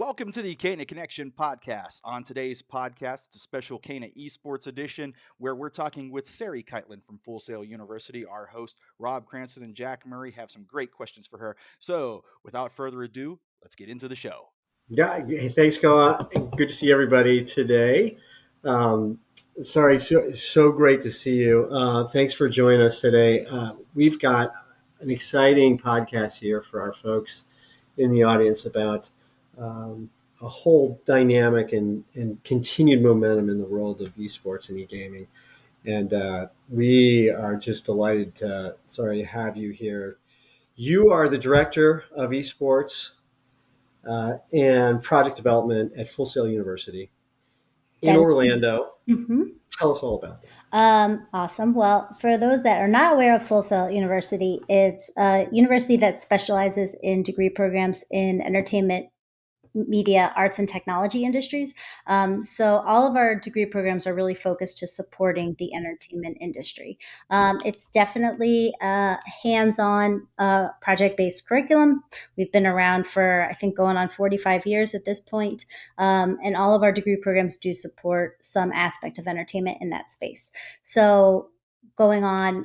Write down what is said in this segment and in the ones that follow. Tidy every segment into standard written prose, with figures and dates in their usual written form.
Welcome to the CANA Connection Podcast. On today's podcast, it's a special CANA eSports edition where we're talking with Sari Kitelyn from Full Sail University. Our host, Rob Cranston and Jack Murray, have some great questions for her. So, without further ado, let's get into the show. Yeah, thanks, Koa. Good to see everybody today. Sorry, so great to see you. Thanks for joining us today. We've got an exciting podcast here for our folks in the audience about a whole dynamic and continued momentum in the world of esports and e-gaming. And we are just delighted to have you here. You are the director of esports and project development at Full Sail University in Orlando. Mm-hmm. Tell us all about that. Awesome. Well, for those that are not aware of Full Sail University, it's a university that specializes in degree programs in entertainment, media, arts, and technology industries. So all of our degree programs are really focused to supporting the entertainment industry. It's definitely a hands-on project-based curriculum. We've been around for, I think, going on 45 years at this point. And all of our degree programs do support some aspect of entertainment in that space. So going on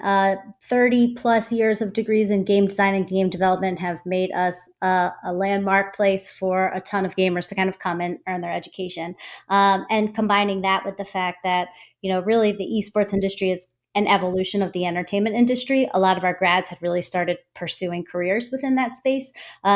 30 plus years of degrees in game design and game development have made us a landmark place for a ton of gamers to kind of come and earn their education. And combining that with the fact that, really the esports industry is an evolution of the entertainment industry. A lot of our grads had really started pursuing careers within that space.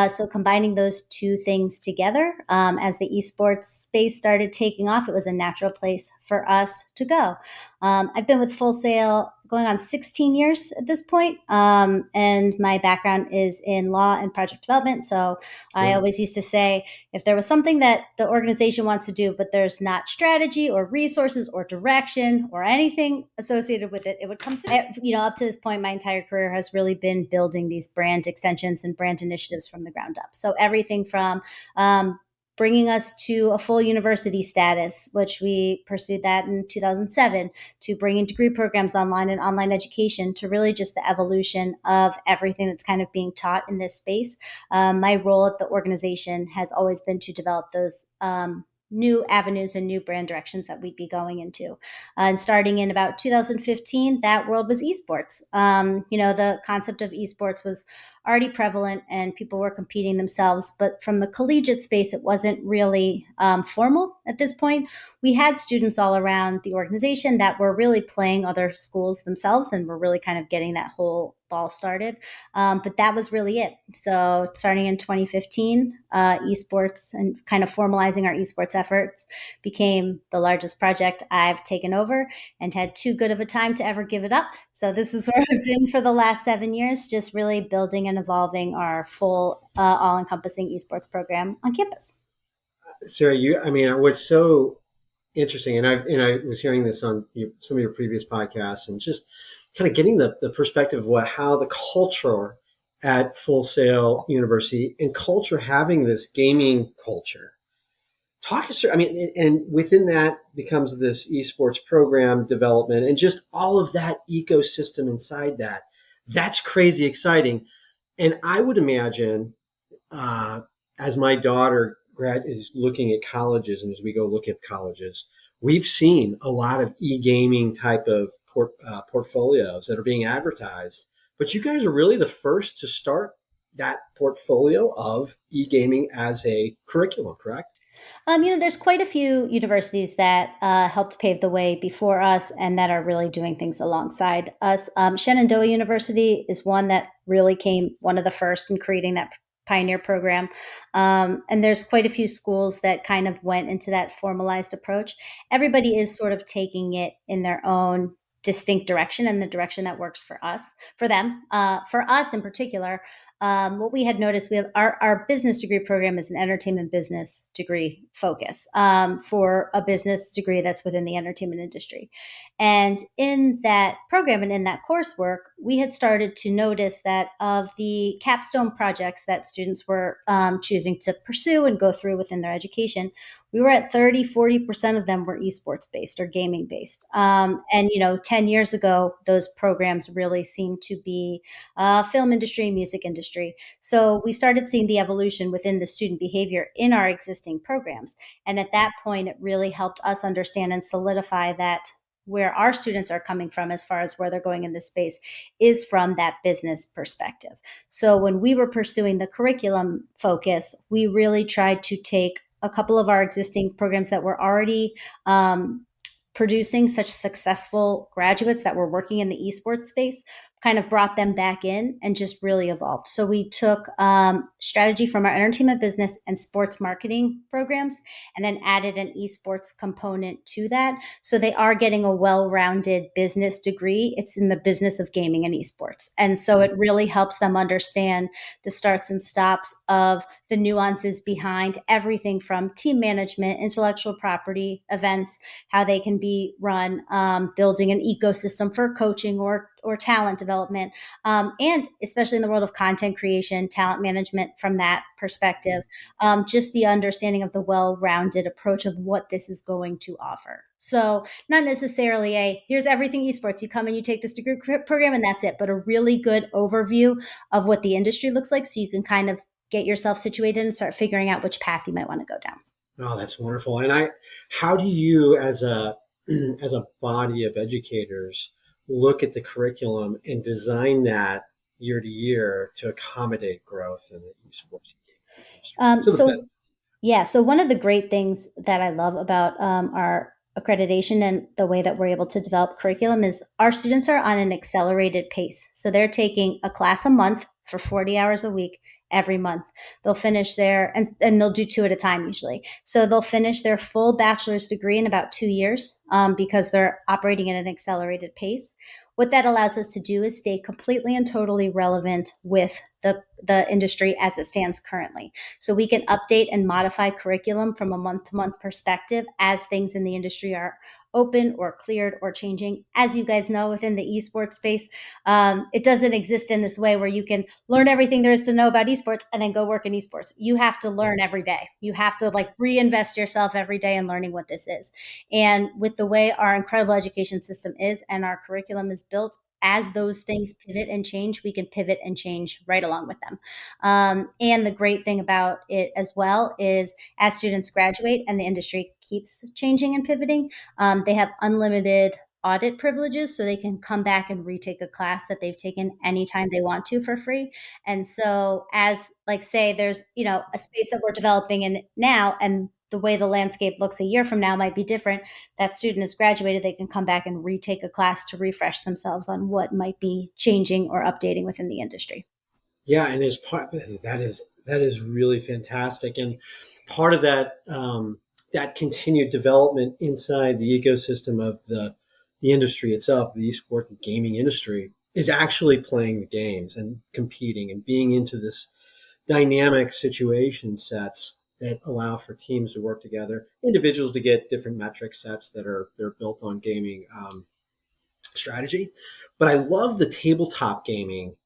So combining those two things together, as the esports space started taking off, it was a natural place for us to go. I've been with Full Sail going on 16 years at this point. And my background is in law and project development. So I always used to say, if there was something that the organization wants to do, but there's not strategy or resources or direction or anything associated with it, it would come to me. Up to this point, my entire career has really been building these brand extensions and brand initiatives from the ground up. So everything from bringing us to a full university status, which we pursued that in 2007, to bringing degree programs online and online education, to really just the evolution of everything that's kind of being taught in this space. My role at the organization has always been to develop those new avenues and new brand directions that we'd be going into. And starting in about 2015, that world was esports. The concept of esports was already prevalent and people were competing themselves. But from the collegiate space, it wasn't really formal at this point. We had students all around the organization that were really playing other schools themselves and were really kind of getting that whole ball started. But that was really it. So starting in 2015, esports and kind of formalizing our esports efforts became the largest project I've taken over and had too good of a time to ever give it up. So this is where I've been for the last 7 years, just really building and evolving our full all-encompassing esports program on campus. Sarah, what's so interesting, and I was hearing this on some of your previous podcasts, and just kind of getting the perspective of how the culture at Full Sail University and culture having this gaming culture. Talk us through, and within that becomes this esports program development and just all of that ecosystem inside that. That's crazy exciting. And I would imagine, as my daughter is looking at colleges, and as we go look at colleges, we've seen a lot of e-gaming type of portfolios that are being advertised. But you guys are really the first to start that portfolio of e-gaming as a curriculum, correct? There's quite a few universities that helped pave the way before us and that are really doing things alongside us. Shenandoah University is one that really came one of the first in creating that pioneer program. And there's quite a few schools that kind of went into that formalized approach. Everybody is sort of taking it in their own distinct direction and the direction that works for them. For us in particular, what we had noticed, we have our business degree program is an entertainment business degree focus for a business degree that's within the entertainment industry. And in that program and in that coursework, we had started to notice that of the capstone projects that students were choosing to pursue and go through within their education, we were at 30-40% of them were esports based or gaming based. And 10 years ago, those programs really seemed to be film industry, music industry. So we started seeing the evolution within the student behavior in our existing programs. And at that point, it really helped us understand and solidify that where our students are coming from as far as where they're going in this space is from that business perspective. So when we were pursuing the curriculum focus, we really tried to take a couple of our existing programs that were already producing such successful graduates that were working in the esports space, kind of brought them back in and just really evolved. So we took strategy from our entertainment business and sports marketing programs and then added an esports component to that. So they are getting a well-rounded business degree. It's in the business of gaming and esports. And so it really helps them understand the starts and stops of the nuances behind everything from team management, intellectual property, events, how they can be run, building an ecosystem for coaching or talent development, and especially in the world of content creation, talent management from that perspective, just the understanding of the well-rounded approach of what this is going to offer. So not necessarily here's everything esports, you come and you take this degree program and that's it, but a really good overview of what the industry looks like so you can kind of get yourself situated and start figuring out which path you might want to go down. Oh, that's wonderful. And how do you as a body of educators look at the curriculum and design that year to year to accommodate growth in the esports industry? So one of the great things that I love about our accreditation and the way that we're able to develop curriculum is our students are on an accelerated pace. So they're taking a class a month for 40 hours a week every month. They'll finish and they'll do 2 at a time usually. So they'll finish their full bachelor's degree in about 2 years because they're operating at an accelerated pace. What that allows us to do is stay completely and totally relevant with the industry as it stands currently. So we can update and modify curriculum from a month-to-month perspective as things in the industry are open or cleared or changing. As you guys know, within the esports space, it doesn't exist in this way where you can learn everything there is to know about esports and then go work in esports. You have to learn every day. You have to reinvest yourself every day in learning what this is. And with the way our incredible education system is and our curriculum is built, as those things pivot and change, we can pivot and change right along with them. And the great thing about it as well is as students graduate and the industry keeps changing and pivoting, they have unlimited audit privileges, so they can come back and retake a class that they've taken anytime they want to for free. And so as say there's, a space that we're developing in now and the way the landscape looks a year from now might be different. That student has graduated, they can come back and retake a class to refresh themselves on what might be changing or updating within the industry. Yeah, and as part that is really fantastic, and part of that that continued development inside the ecosystem of the industry itself, the esports and gaming industry, is actually playing the games and competing and being into this dynamic situation sets that allow for teams to work together, individuals to get different metric sets they're built on gaming strategy. But I love the tabletop gaming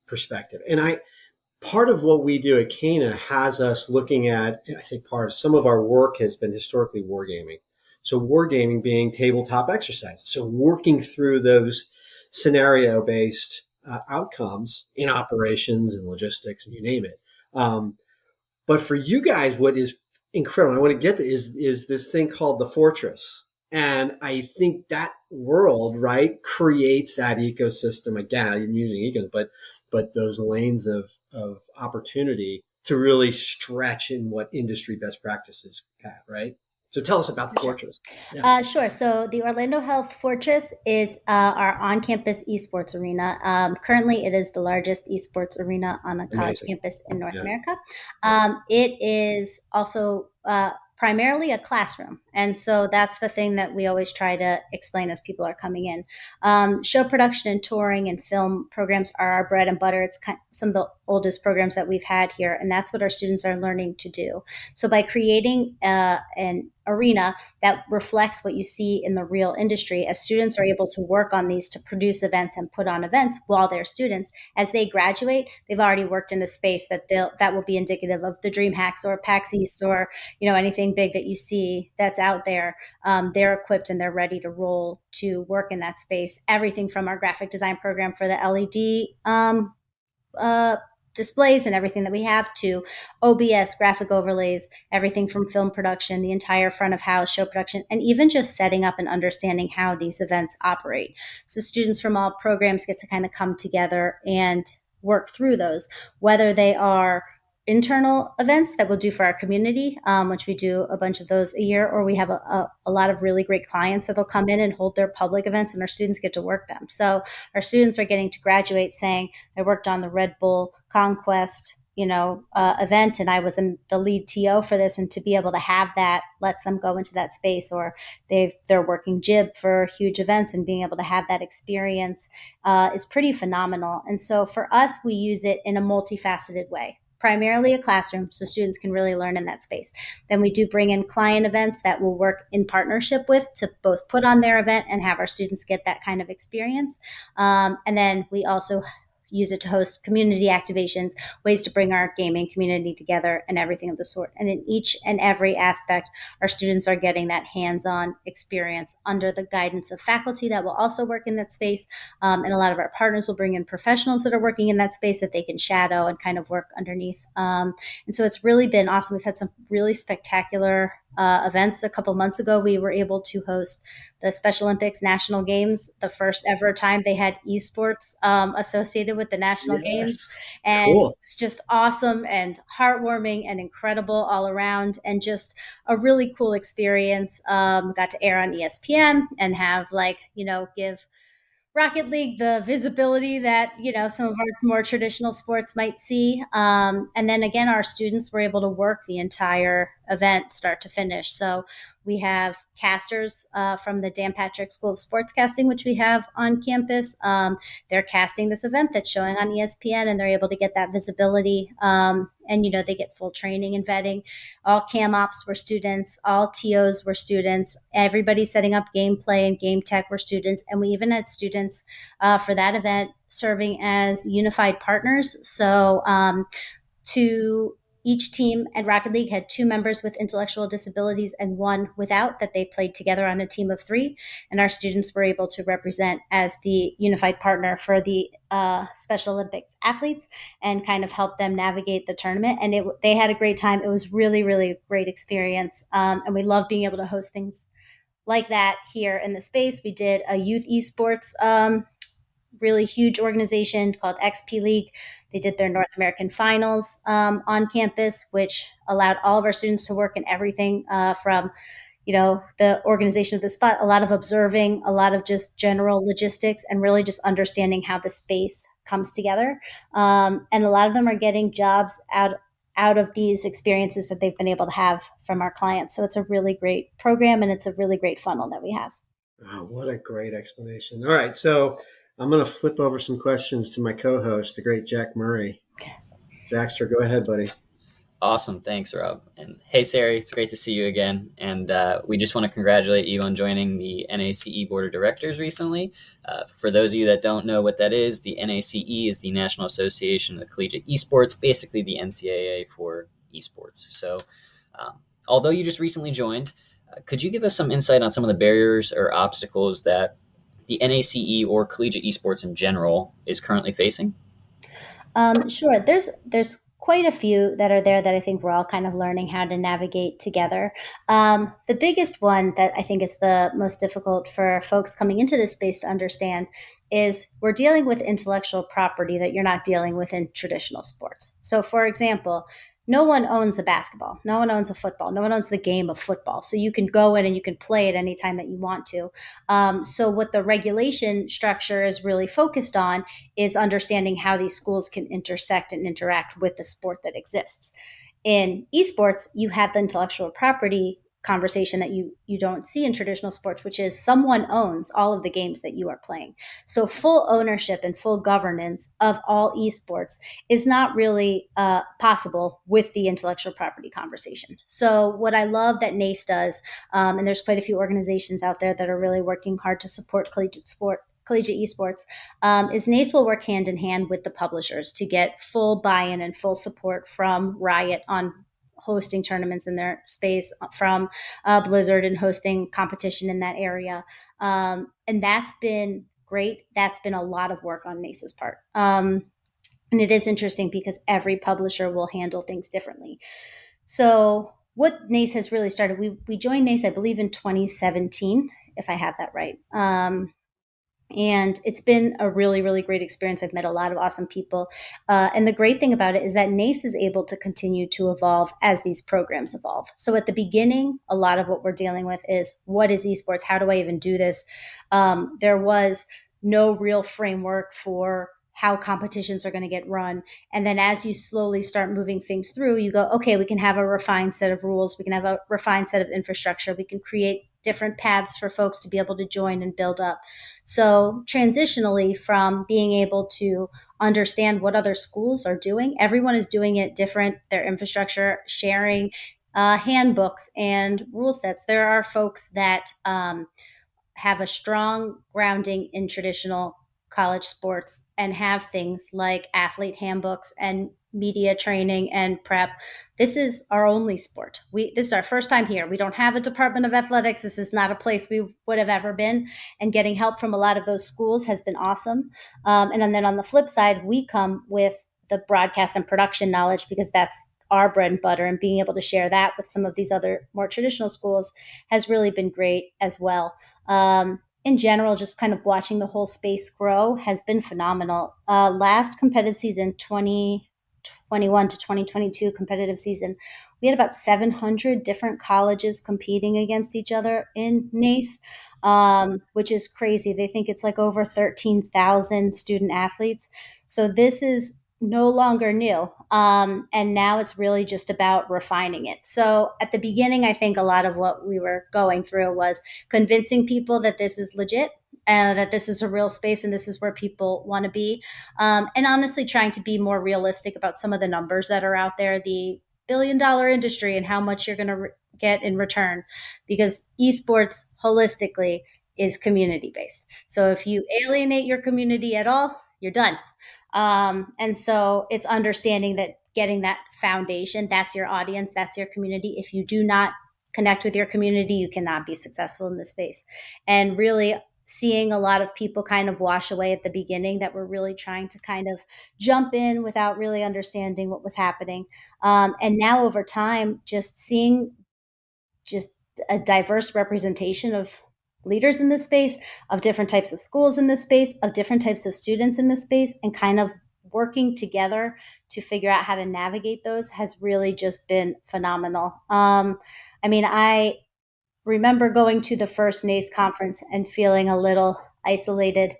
perspective. And part of what we do at CANA has us looking at, I say some of our work has been historically wargaming. So wargaming being tabletop exercises. So working through those scenario-based outcomes in operations and logistics and you name it. But for you guys, what is incredible, I want to get to is this thing called the Fortress. And I think that world, right, creates that ecosystem. Again, I'm using ecosystem, but those lanes of opportunity to really stretch in what industry best practices have, right? So tell us about the Fortress. Yeah. Sure. So the Orlando Health Fortress is our on-campus esports arena. Currently, it is the largest esports arena on a college campus in North America. It is also primarily a classroom. And so that's the thing that we always try to explain as people are coming in. Show production and touring and film programs are our bread and butter. It's some of the oldest programs that we've had here, and that's what our students are learning to do. So by creating an arena that reflects what you see in the real industry, as students are able to work on these to produce events and put on events while they're students, as they graduate, they've already worked in a space that will be indicative of the Dream Hacks or PAX East or anything big that you see that's out there. They're equipped and they're ready to roll to work in that space. Everything from our graphic design program for the LED displays and everything that we have to OBS, graphic overlays, everything from film production, the entire front of house show production, and even just setting up and understanding how these events operate. So students from all programs get to kind of come together and work through those, whether they are internal events that we'll do for our community, which we do a bunch of those a year, or we have a lot of really great clients that will come in and hold their public events, and our students get to work them. So our students are getting to graduate saying, I worked on the Red Bull Conquest event, and I was the lead TO for this, and to be able to have that lets them go into that space, or they're working JIB for huge events, and being able to have that experience is pretty phenomenal. And so for us, we use it in a multifaceted way. Primarily a classroom, so students can really learn in that space. Then we do bring in client events that we'll work in partnership with to both put on their event and have our students get that kind of experience. And then we also use it to host community activations, ways to bring our gaming community together, and everything of the sort. And in each and every aspect, our students are getting that hands-on experience under the guidance of faculty that will also work in that space. And a lot of our partners will bring in professionals that are working in that space that they can shadow and kind of work underneath. And so it's really been awesome. We've had some really spectacular events. A couple months ago, we were able to host the Special Olympics National Games, the first ever time they had esports associated with the National Games. And cool. It's just awesome and heartwarming and incredible all around, and just a really cool experience. Got to air on ESPN and have give Rocket League the visibility that some of our more traditional sports might see, and then again, our students were able to work the entire event start to finish. So we have casters from the Dan Patrick School of Sportscasting, which we have on campus. They're casting this event that's showing on ESPN, and they're able to get that visibility. And they get full training and vetting. All cam ops were students. All TOs were students. Everybody setting up gameplay and game tech were students. And we even had students for that event serving as unified partners. So to each team, and Rocket League had 2 members with intellectual disabilities and 1 without, that they played together on a team of 3. And our students were able to represent as the unified partner for the Special Olympics athletes and kind of help them navigate the tournament. And they had a great time. It was really, really a great experience. And we love being able to host things like that here in the space. We did a youth esports really huge organization called XP League. They did their North American finals on campus, which allowed all of our students to work in everything from, the organization of the spot, a lot of observing, a lot of just general logistics, and really just understanding how the space comes together. And a lot of them are getting jobs out of these experiences that they've been able to have from our clients. So it's a really great program, and it's a really great funnel that we have. Oh, what a great explanation. All right. So I'm going to flip over some questions to my co-host, the great Jack Murray. Jackster, go ahead, buddy. Awesome. Thanks, Rob. And hey, Sari, it's great to see you again. And we just want to congratulate you on joining the NACE Board of Directors recently. For those of you that don't know what that is, the NACE is the National Association of Collegiate Esports, basically the NCAA for esports. So although you just recently joined, could you give us some insight on some of the barriers or obstacles that the NACE or collegiate esports in general is currently facing? Sure. There's quite a few that are there that I think we're all kind of learning how to navigate together. The biggest one that I think is the most difficult for folks coming into this space to understand is we're dealing with intellectual property that you're not dealing with in traditional sports. So for example, no one owns a basketball. No one owns a football. No one owns the game of football. So you can go in and you can play it anytime that you want to. So what the regulation structure is really focused on is understanding how these schools can intersect and interact with the sport that exists. In esports, you have the intellectual property conversation that you don't see in traditional sports, which is someone owns all of the games that you are playing. So full ownership and full governance of all esports is not really possible with the intellectual property conversation. So what I love that NACE does, and there's quite a few organizations out there that are really working hard to support collegiate esports, is NACE will work hand in hand with the publishers to get full buy-in and full support from Riot on hosting tournaments in their space, from Blizzard and hosting competition in that area. And that's been great. That's been a lot of work on NACE's part. And it is interesting because every publisher will handle things differently. So what NACE has really started, we joined NACE, I believe, in 2017, if I have that right. And it's been a really, really great experience. I've met a lot of awesome people. And the great thing about it is that NACE is able to continue to evolve as these programs evolve. So at the beginning, a lot of what we're dealing with is, what is esports? How do I even do this? There was no real framework for how competitions are going to get run. And then as you slowly start moving things through, you go, okay, we can have a refined set of rules. We can have a refined set of infrastructure. We can create different paths for folks to be able to join and build up. So transitionally, from being able to understand what other schools are doing, everyone is doing it different, their infrastructure, sharing handbooks and rule sets. There are folks that have a strong grounding in traditional college sports and have things like athlete handbooks and media training and prep. This is our only sport. This is our first time here. We don't have a department of athletics. This is not a place we would have ever been. And getting help from a lot of those schools has been awesome. And then on the flip side, we come with the broadcast and production knowledge, because that's our bread and butter, and being able to share that with some of these other more traditional schools has really been great as well. In general, just kind of watching the whole space grow has been phenomenal. Last competitive season, 2021 to 2022 competitive season, we had about 700 different colleges competing against each other in NACE, which is crazy. They think it's like over 13,000 student athletes. So this is no longer new. And now it's really just about refining it. So at the beginning, I think a lot of what we were going through was convincing people that this is legit, that this is a real space and this is where people want to be. And honestly, trying to be more realistic about some of the numbers that are out there, the billion-dollar industry, and how much you're going to get in return, because esports holistically is community-based. So if you alienate your community at all, you're done. And so it's understanding that getting that foundation, that's your audience, that's your community. If you do not connect with your community, you cannot be successful in this space. And really seeing a lot of people kind of wash away at the beginning that were really trying to kind of jump in without really understanding what was happening. And now over time, just seeing just a diverse representation of leaders in this space, of different types of schools in this space, of different types of students in this space, and kind of working together to figure out how to navigate those has really just been phenomenal. I remember going to the first NACE conference and feeling a little isolated.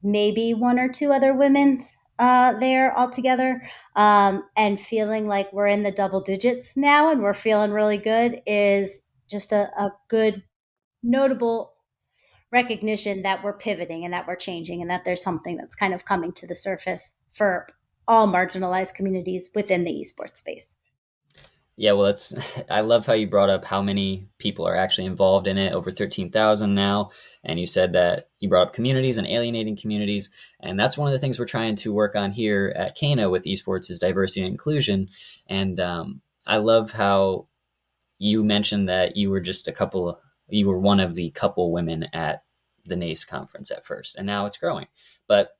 Maybe one or two other women there altogether, and feeling like we're in the double digits now and we're feeling really good is just a good, notable recognition that we're pivoting and that we're changing and that there's something that's kind of coming to the surface for all marginalized communities within the esports space. Yeah, well, I love how you brought up how many people are actually involved in it, over 13,000 now. And you said that you brought up communities and alienating communities. And that's one of the things we're trying to work on here at CANA with esports, is diversity and inclusion. And I love how you mentioned that you were one of the couple women at the NACE conference at first, and now it's growing. But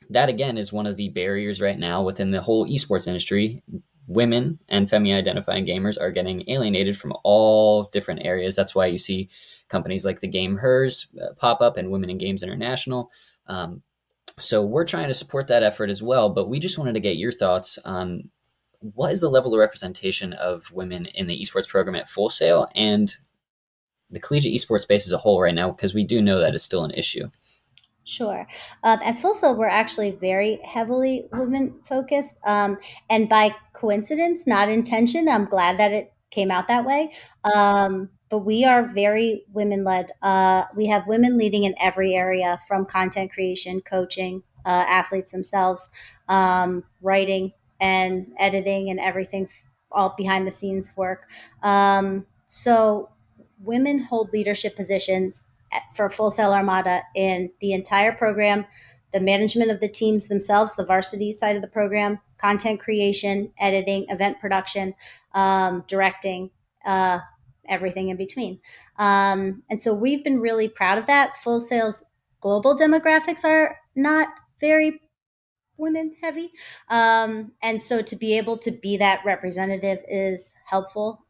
that, again, is one of the barriers right now within the whole esports industry. Women and femi-identifying gamers are getting alienated from all different areas. That's why you see companies like the Game Hers pop up, and Women in Games International. So we're trying to support that effort as well, but we just wanted to get your thoughts on what is the level of representation of women in the esports program at Full Sail and the collegiate esports space as a whole right now, because we do know that is still an issue. Sure. At Full Sail, we're actually very heavily women focused. And by coincidence, not intention, I'm glad that it came out that way. But we are very women led. We have women leading in every area, from content creation, coaching, athletes themselves, writing and editing and everything, all behind the scenes work. So women hold leadership positions for Full Sail Armada in the entire program, the management of the teams themselves, the varsity side of the program, content creation, editing, event production, directing, everything in between. And so we've been really proud of that. Full Sail's global demographics are not very women heavy. And so to be able to be that representative is helpful.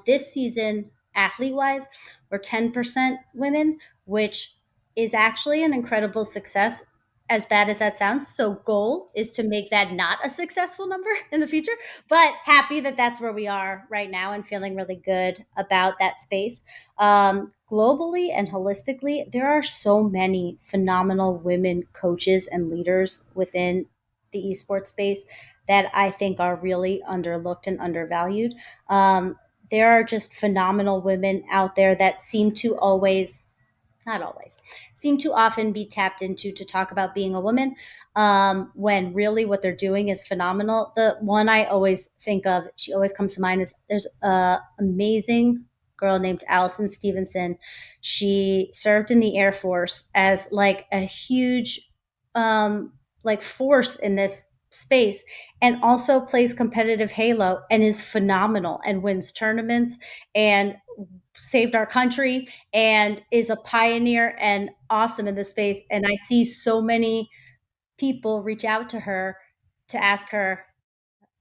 This season, athlete wise, we're 10% women, which is actually an incredible success, as bad as that sounds. So goal is to make that not a successful number in the future, but happy that that's where we are right now and feeling really good about that space. Globally and holistically, there are so many phenomenal women coaches and leaders within the esports space that I think are really underlooked and undervalued. There are just phenomenal women out there that seem to always, not always, seem to often be tapped into to talk about being a woman, when really what they're doing is phenomenal. The one I always think of, she always comes to mind, is there's an amazing girl named Allison Stevenson. She served in the Air Force as like a huge like force in this space, and also plays competitive Halo and is phenomenal and wins tournaments and saved our country and is a pioneer and awesome in this space. And I see so many people reach out to her to ask her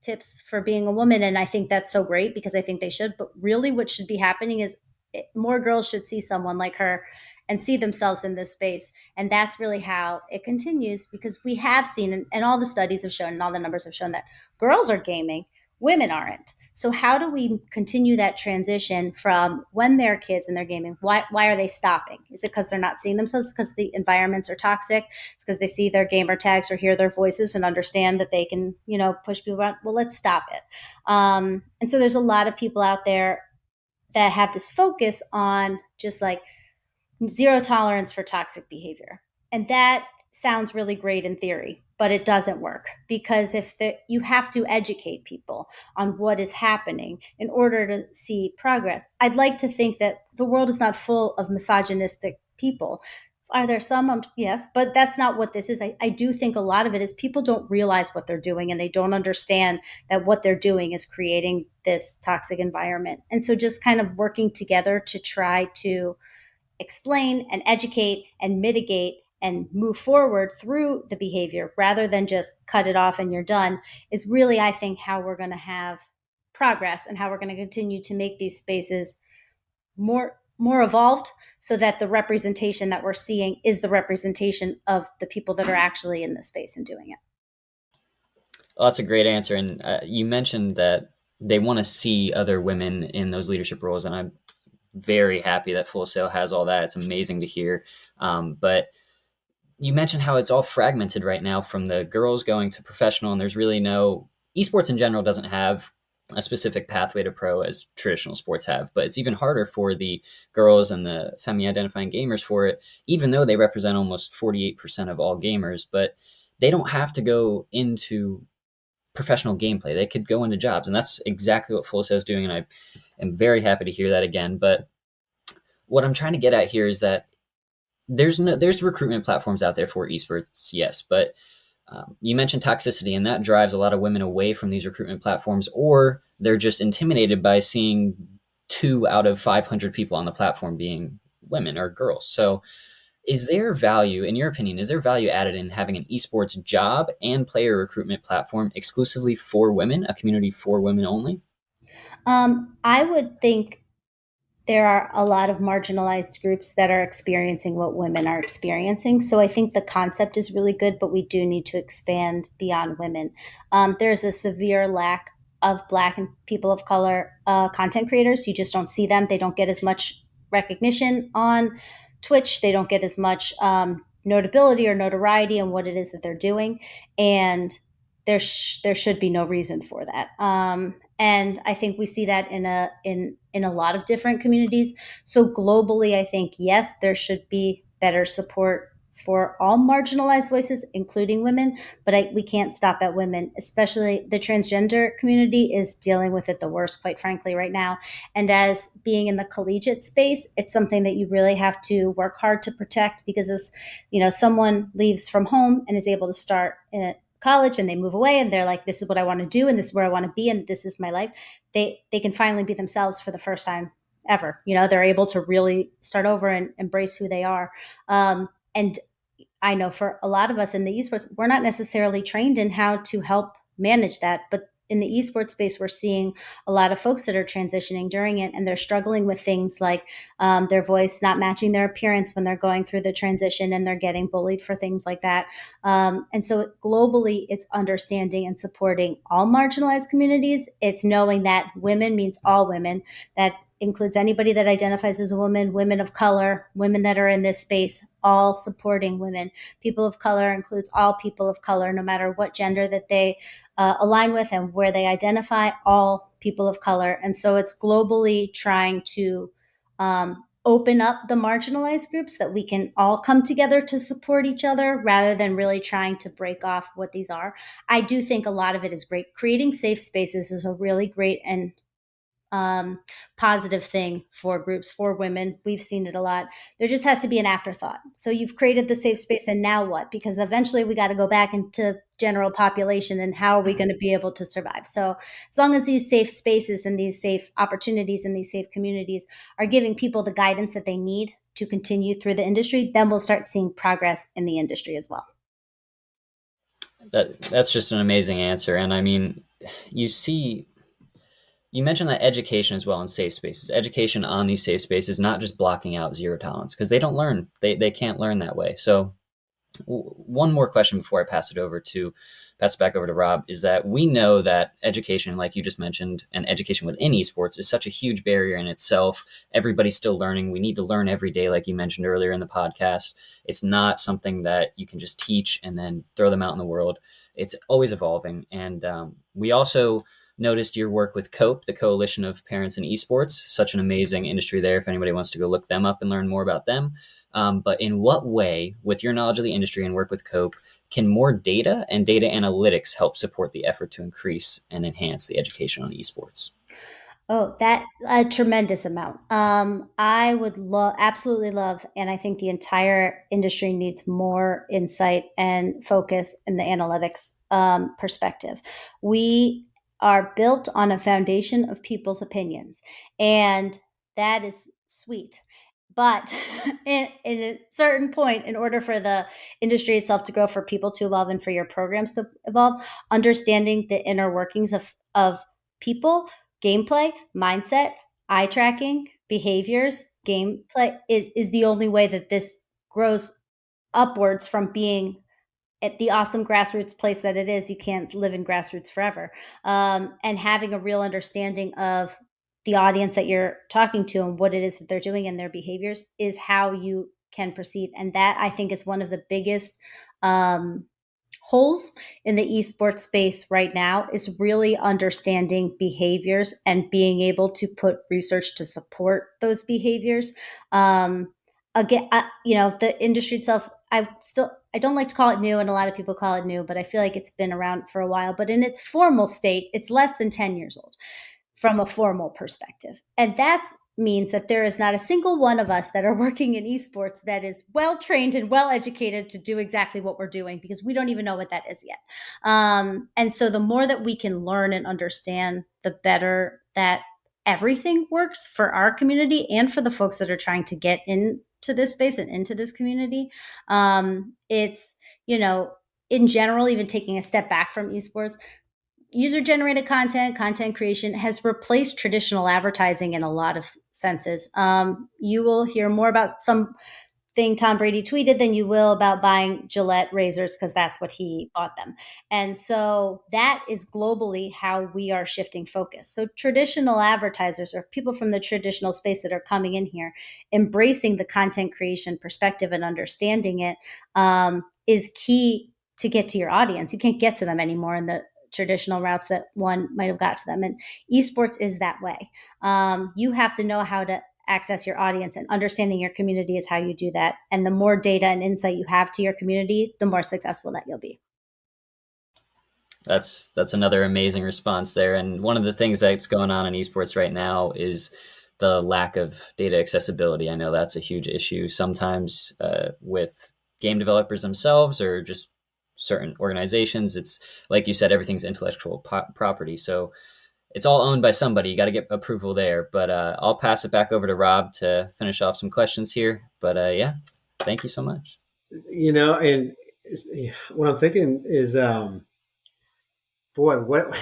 tips for being a woman. And I think that's so great, because I think they should. But really, what should be happening is more girls should see someone like her and see themselves in this space. And that's really how it continues, because we have seen, and all the studies have shown, and all the numbers have shown, that girls are gaming, women aren't. So how do we continue that transition from when they're kids and they're gaming? Why are they stopping? Is it because they're not seeing themselves? Because the environments are toxic? It's because they see their gamer tags or hear their voices and understand that they can, push people around? Well, let's stop it. And so there's a lot of people out there that have this focus on just like zero tolerance for toxic behavior. And that sounds really great in theory, but it doesn't work, because you have to educate people on what is happening in order to see progress. I'd like to think that the world is not full of misogynistic people. Are there some? Yes, but that's not what this is. I do think a lot of it is people don't realize what they're doing, and they don't understand that what they're doing is creating this toxic environment. And so just kind of working together to try to explain and educate and mitigate and move forward through the behavior, rather than just cut it off and you're done, is really, I think, how we're going to have progress, and how we're going to continue to make these spaces more evolved, so that the representation that we're seeing is the representation of the people that are actually in the space and doing it. Well, that's a great answer. And you mentioned that they want to see other women in those leadership roles, and I'm very happy that Full Sail has all that. It's amazing to hear. But you mentioned how it's all fragmented right now, from the girls going to professional, and there's really esports in general doesn't have a specific pathway to pro as traditional sports have, but it's even harder for the girls and the femi-identifying gamers for it, even though they represent almost 48% of all gamers. But they don't have to go into professional gameplay. They could go into jobs, and that's exactly what Full Sail is doing, and I am very happy to hear that again. But what I'm trying to get at here is that there's recruitment platforms out there for esports, yes, but you mentioned toxicity, and that drives a lot of women away from these recruitment platforms, or they're just intimidated by seeing 2 out of 500 people on the platform being women or girls. So is there value, in your opinion, added in having an esports job and player recruitment platform exclusively for women, a community for women only? I would think there are a lot of marginalized groups that are experiencing what women are experiencing. So I think the concept is really good, but we do need to expand beyond women. There's a severe lack of Black and people of color content creators. You just don't see them. They don't get as much recognition on Twitch. They don't get as much notability or notoriety in what it is that they're doing. And there should be no reason for that. And I think we see that in a lot of different communities. So globally, I think, yes, there should be better support for all marginalized voices, including women, but we can't stop at women, especially the transgender community is dealing with it the worst, quite frankly, right now. And as being in the collegiate space, it's something that you really have to work hard to protect, because as someone leaves from home and is able to start in college and they move away and they're like, this is what I want to do and this is where I want to be and this is my life, they can finally be themselves for the first time ever. They're able to really start over and embrace who they are. And I know for a lot of us in the esports, we're not necessarily trained in how to help manage that. But in the esports space, we're seeing a lot of folks that are transitioning during it, and they're struggling with things like their voice not matching their appearance when they're going through the transition, and they're getting bullied for things like that. And so globally, it's understanding and supporting all marginalized communities. It's knowing that women means all women, that includes anybody that identifies as a woman, women of color, women that are in this space, all supporting women. People of color includes all people of color, no matter what gender that they align with and where they identify, all people of color. And so it's globally trying to open up the marginalized groups that we can all come together to support each other, rather than really trying to break off what these are. I do think a lot of it is great. Creating safe spaces is a really great and positive thing for groups, for women. We've seen it a lot. There just has to be an afterthought. So you've created the safe space, and now what? Because eventually we got to go back into general population, and how are we going to be able to survive? So as long as these safe spaces and these safe opportunities and these safe communities are giving people the guidance that they need to continue through the industry, then we'll start seeing progress in the industry as well. That's just an amazing answer. And I mean, you mentioned that education as well in safe spaces, education on these safe spaces, not just blocking out zero tolerance, because they don't learn, they can't learn that way. So one more question before I pass it back over to Rob, is that we know that education, like you just mentioned, and education within esports is such a huge barrier in itself. Everybody's still learning. We need to learn every day, like you mentioned earlier in the podcast. It's not something that you can just teach and then throw them out in the world. It's always evolving. And we also noticed your work with COPE, the Coalition of Parents in Esports, such an amazing industry there if anybody wants to go look them up and learn more about them. But in what way, with your knowledge of the industry and work with COPE, can more data and data analytics help support the effort to increase and enhance the education on esports? Oh, that a tremendous amount. I would absolutely love, and I think the entire industry needs more insight and focus in the analytics perspective. We are built on a foundation of people's opinions, and that is sweet. But in a certain point, in order for the industry itself to grow, for people to evolve, and for your programs to evolve, understanding the inner workings of people, gameplay, mindset, eye tracking, behaviors, gameplay is the only way that this grows upwards from being at the awesome grassroots place that it is. You can't live in grassroots forever. And having a real understanding of the audience that you're talking to and what it is that they're doing and their behaviors is how you can proceed. And that, I think, is one of the biggest holes in the esports space right now, is really understanding behaviors and being able to put research to support those behaviors. Again, the industry itself, I don't like to call it new, and a lot of people call it new, but I feel like it's been around for a while. But in its formal state, it's less than 10 years old from a formal perspective. And that means that there is not a single one of us that are working in esports that is well trained and well educated to do exactly what we're doing, because we don't even know what that is yet. And so the more that we can learn and understand, the better that everything works for our community and for the folks that are trying to get into this space and into this community. It's, in general, even taking a step back from esports, user-generated content creation has replaced traditional advertising in a lot of senses. You will hear more about something Tom Brady tweeted than you will about buying Gillette razors, because that's what he bought them. And so that is globally how we are shifting focus. So traditional advertisers, or people from the traditional space that are coming in here, embracing the content creation perspective and understanding it is key to get to your audience. You can't get to them anymore in traditional routes that one might have got to them. And esports is that way. You have to know how to access your audience, and understanding your community is how you do that. And the more data and insight you have to your community, the more successful that you'll be. That's another amazing response there. And one of the things that's going on in esports right now is the lack of data accessibility. I know that's a huge issue sometimes with game developers themselves or just certain organizations. It's like you said, everything's intellectual property. So it's all owned by somebody. You got to get approval there. But I'll pass it back over to Rob to finish off some questions here. But yeah, thank you so much. And what I'm thinking is, boy, what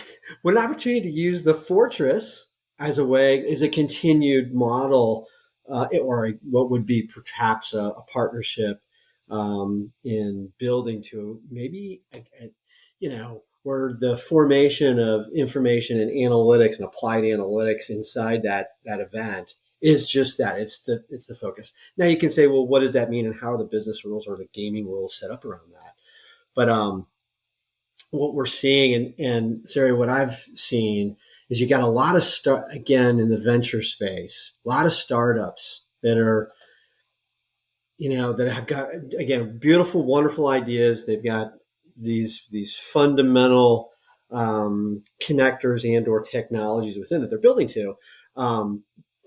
an opportunity to use the Fortress as a continued model, or what would be perhaps a partnership in building to maybe, where the formation of information and analytics and applied analytics inside that event is just that. It's the focus. Now you can say, well, what does that mean, and how are the business rules or the gaming rules set up around that? But what we're seeing, and Sari, what I've seen is you got a lot of again in the venture space, a lot of startups that are, that have got, again, beautiful, wonderful ideas. They've got these fundamental connectors and or technologies within that they're building to,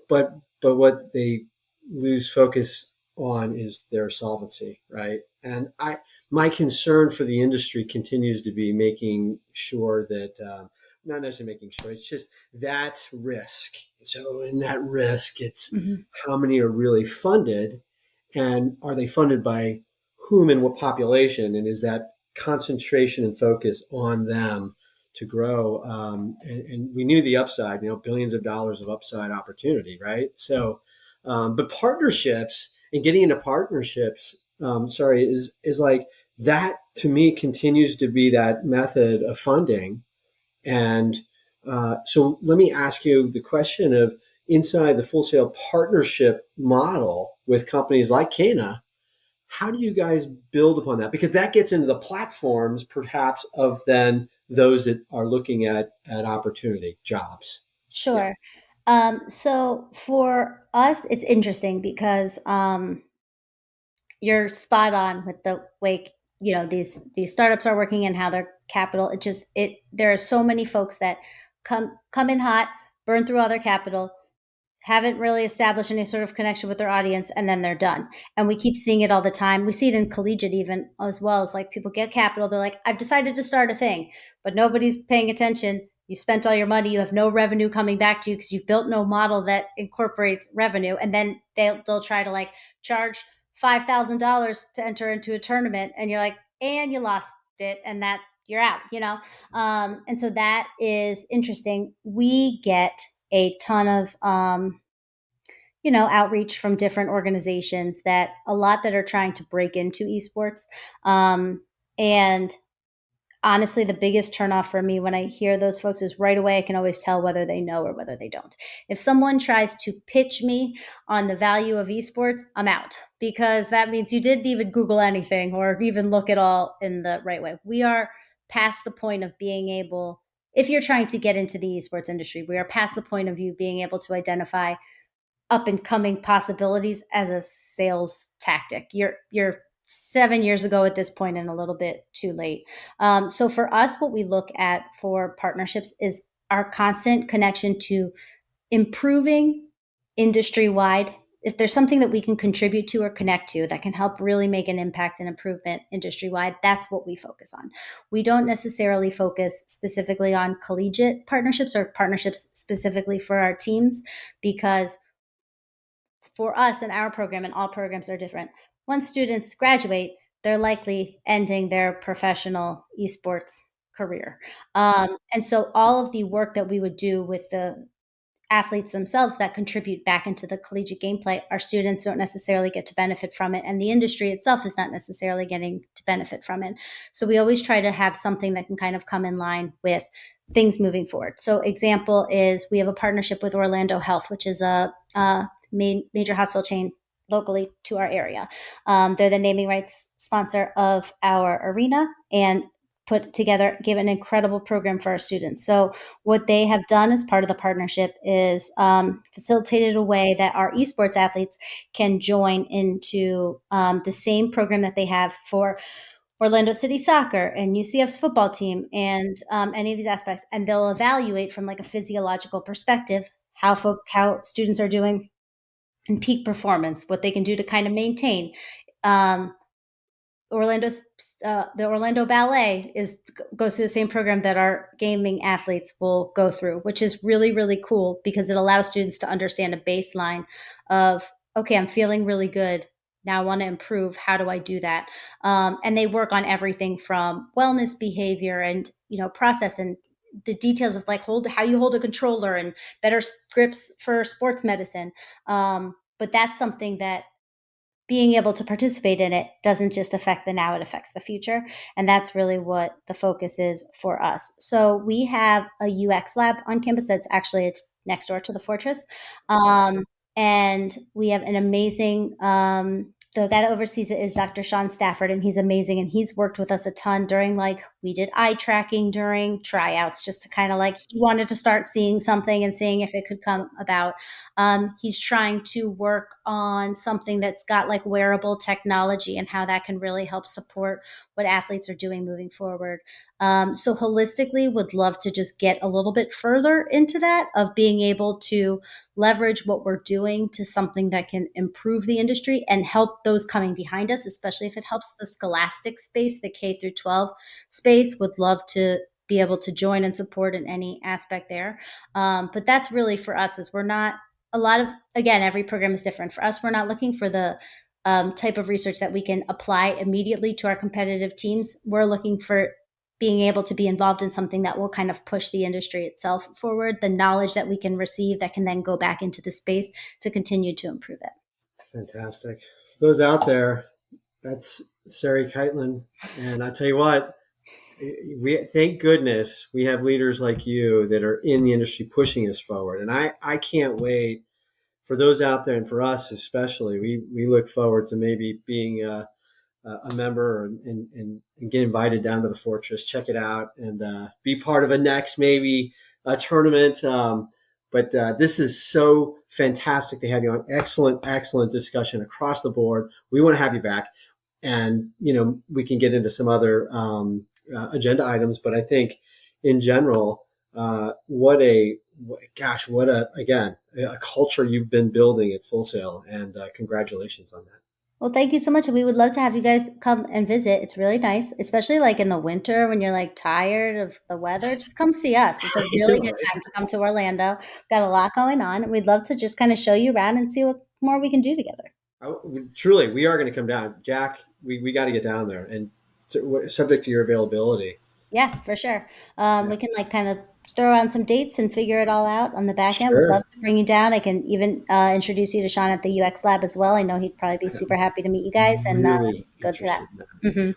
but what they lose focus on is their solvency, right? And my concern for the industry continues to be making sure that, not necessarily making sure, it's just that risk. So in that risk, it's how many are really funded, and are they funded by whom and what population, and is that concentration and focus on them to grow? And we knew the upside, billions of dollars of upside opportunity, right? So, but partnerships and getting into partnerships, is like that to me continues to be that method of funding. And so let me ask you the question of, inside the Full Sail partnership model with companies like CANA, how do you guys build upon that? Because that gets into the platforms, perhaps, of then those that are looking at opportunity, jobs. Sure. Yeah. So for us, it's interesting because you're spot on with the way these startups are working and how their capital. There are so many folks that come in hot, burn through all their capital, haven't really established any sort of connection with their audience, and then they're done. And we keep seeing it all the time. We see it in Collegiate even as well. It's like people get capital. They're like, I've decided to start a thing, but nobody's paying attention. You spent all your money. You have no revenue coming back to you because you've built no model that incorporates revenue. And then they'll try to charge $5,000 to enter into a tournament. And you're like, and you lost it. And that you're out, And so that is interesting. We get a ton of, outreach from different organizations that are trying to break into esports. And honestly, the biggest turnoff for me when I hear those folks is right away, I can always tell whether they know or whether they don't. If someone tries to pitch me on the value of esports, I'm out, because that means you didn't even Google anything or even look at all in the right way. We are past the point of being able, if you're trying to get into the esports industry, we are past the point of you being able to identify up and coming possibilities as a sales tactic. You're 7 years ago at this point and a little bit too late. So for us, what we look at for partnerships is our constant connection to improving industry-wide. If there's something that we can contribute to or connect to that can help really make an impact and improvement industry-wide, that's what we focus on. We don't necessarily focus specifically on collegiate partnerships or partnerships specifically for our teams, because for us and our program, and all programs are different, once students graduate, they're likely ending their professional esports career. And so all of the work that we would do with the athletes themselves that contribute back into the collegiate gameplay, our students don't necessarily get to benefit from it, and the industry itself is not necessarily getting to benefit from it. So we always try to have something that can kind of come in line with things moving forward. So example is we have a partnership with Orlando Health, which is a major hospital chain locally to our area. They're the naming rights sponsor of our arena, and put together, gave an incredible program for our students. So what they have done as part of the partnership is facilitated a way that our esports athletes can join into the same program that they have for Orlando City Soccer and UCF's football team and any of these aspects. And they'll evaluate from like a physiological perspective how students are doing in peak performance, what they can do to kind of maintain. The Orlando Ballet goes through the same program that our gaming athletes will go through, which is really, really cool because it allows students to understand a baseline of, okay, I'm feeling really good. Now I want to improve. How do I do that? And they work on everything from wellness behavior and, process and the details of like how you hold a controller and better scripts for sports medicine. But that's something that being able to participate in it doesn't just affect the now, it affects the future. And that's really what the focus is for us. So we have a UX lab on campus it's next door to the Fortress. And we have an amazing, the guy that oversees it is Dr. Sean Stafford, and he's amazing. And he's worked with us a ton during we did eye tracking during tryouts, just to kind of he wanted to start seeing something and seeing if it could come about. He's trying to work on something that's got wearable technology and how that can really help support what athletes are doing moving forward. So holistically, would love to just get a little bit further into that of being able to leverage what we're doing to something that can improve the industry and help those coming behind us, especially if it helps the scholastic space, the K through 12 space. Would love to be able to join and support in any aspect there. But that's really for us is we're not every program is different. For us, we're not looking for the type of research that we can apply immediately to our competitive teams. We're looking for being able to be involved in something that will kind of push the industry itself forward, the knowledge that we can receive that can then go back into the space to continue to improve it. Fantastic. For those out there, that's Sari Kitelyn. And I tell you what, thank goodness we have leaders like you that are in the industry pushing us forward. And I can't wait for those out there, and for us especially. We look forward to maybe being a member and get invited down to the Fortress, check it out, and be part of a next maybe a tournament. But this is so fantastic to have you on. Excellent discussion across the board. We want to have you back, and we can get into some other agenda items. But I think in general, what a culture you've been building at Full Sail, and congratulations on that. Well, thank you so much. We would love to have you guys come and visit. It's really nice, especially in the winter when you're tired of the weather. Just come see us. It's a really good time to come to Orlando. We've got a lot going on. We'd love to just kind of show you around and see what more we can do together. Truly, we are going to come down. Jack, we got to get down there, and subject to your availability. Yeah, for sure. We can kind of throw on some dates and figure it all out on the back end. Sure. We'd love to bring you down. I can even introduce you to Sean at the UX lab as well. I know he'd probably be super happy to meet you guys and really go through that. Mm-hmm.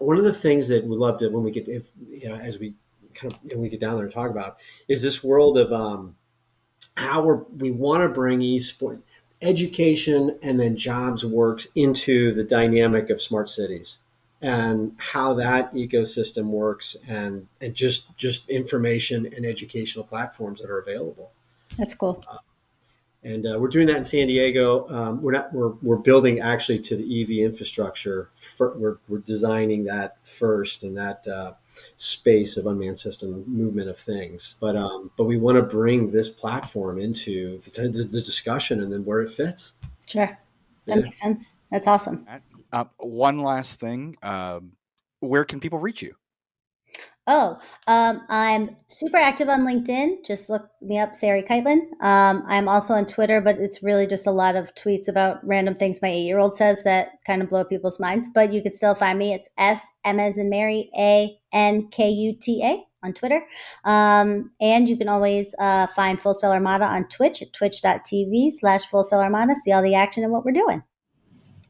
One of the things that we love to when we get as we kind of we get down there and talk about is this world of how we want to bring eSport education and then jobs works into the dynamic of smart cities, and how that ecosystem works, and just information and educational platforms that are available. That's cool. And we're doing that in San Diego. We're building actually to the EV infrastructure. We're designing that first in that space of unmanned system movement of things. But we want to bring this platform into the discussion and then where it fits. Sure. That makes sense. That's awesome. One last thing. Where can people reach you? I'm super active on LinkedIn. Just look me up, Sari Kitelyn. I'm also on Twitter, but it's really just a lot of tweets about random things my 8-year-old says that kind of blow people's minds. But you could still find me. It's SM as in Mary, ANKUTA on Twitter. And you can always find Full Sail Armada on Twitch at twitch.tv/Full Sail Armada. See all the action and what we're doing.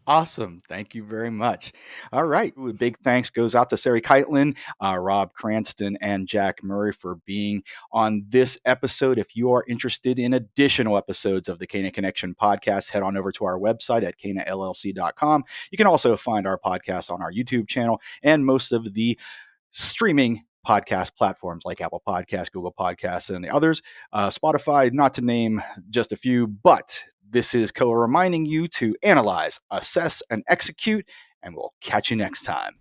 Awesome. Thank you very much. All right. Big thanks goes out to Sari Kitelyn, Rob Cranston, and Jack Murray for being on this episode. If you are interested in additional episodes of the CANA Connection Podcast, head on over to our website at canallc.com. You can also find our podcast on our YouTube channel and most of the streaming podcast platforms like Apple Podcasts, Google Podcasts, and the others. Spotify, not to name just a few, but this is COA reminding you to analyze, assess, and execute, and we'll catch you next time.